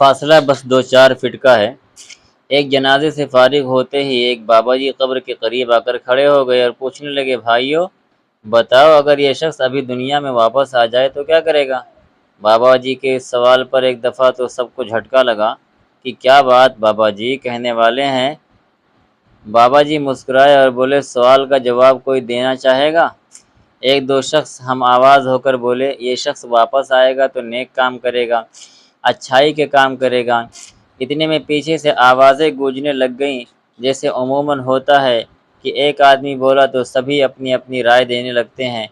فاصلہ بس 2-4 فٹ کا ہے۔ ایک جنازے سے فارغ ہوتے ہی ایک بابا جی قبر کے قریب آ کر کھڑے ہو گئے اور پوچھنے لگے، بھائیو بتاؤ اگر یہ شخص ابھی دنیا میں واپس آ جائے تو کیا کرے گا؟ بابا جی کے اس سوال پر ایک دفعہ تو سب کو جھٹکا لگا کہ کیا بات بابا جی کہنے والے ہیں۔ بابا جی مسکرائے اور بولے، سوال کا جواب کوئی دینا چاہے گا؟ ایک دو شخص ہم آواز ہو کر بولے، یہ شخص واپس آئے گا تو نیک کام کرے گا، اچھائی کے کام کرے گا۔ اتنے میں پیچھے سے آوازیں گونجنے لگ گئیں، جیسے عموماً ہوتا ہے کہ ایک آدمی بولا تو سبھی اپنی اپنی رائے دینے لگتے ہیں۔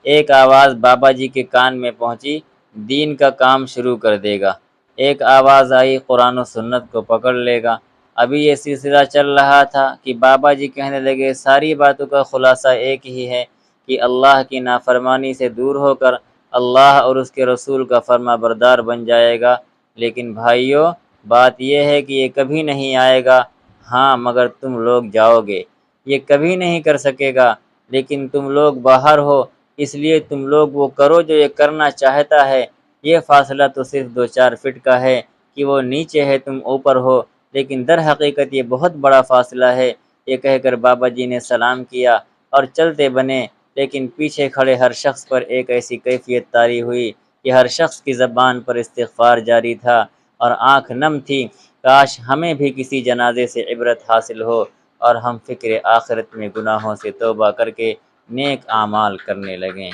ایک آواز بابا جی کے کان میں پہنچی، دین کا کام شروع کر دے گا۔ ایک آواز آئی، قرآن و سنت کو پکڑ لے گا۔ ابھی یہ سلسلہ چل رہا تھا کہ بابا جی کہنے لگے، ساری باتوں کا خلاصہ ایک ہی ہے کہ اللہ کی نافرمانی سے دور ہو کر اللہ اور اس کے رسول کا فرما بردار بن جائے گا۔ لیکن بھائیو بات یہ ہے کہ یہ کبھی نہیں آئے گا، ہاں مگر تم لوگ جاؤ گے۔ یہ کبھی نہیں کر سکے گا، لیکن تم لوگ باہر ہو، اس لیے تم لوگ وہ کرو جو یہ کرنا چاہتا ہے۔ یہ فاصلہ تو صرف 2-4 فٹ کا ہے کہ وہ نیچے ہے تم اوپر ہو، لیکن در حقیقت یہ بہت بڑا فاصلہ ہے۔ یہ کہہ کر بابا جی نے سلام کیا اور چلتے بنے، لیکن پیچھے کھڑے ہر شخص پر ایک ایسی کیفیت طاری ہوئی کہ ہر شخص کی زبان پر استغفار جاری تھا اور آنکھ نم تھی۔ کاش ہمیں بھی کسی جنازے سے عبرت حاصل ہو اور ہم فکر آخرت میں گناہوں سے توبہ کر کے نیک اعمال کرنے لگیں۔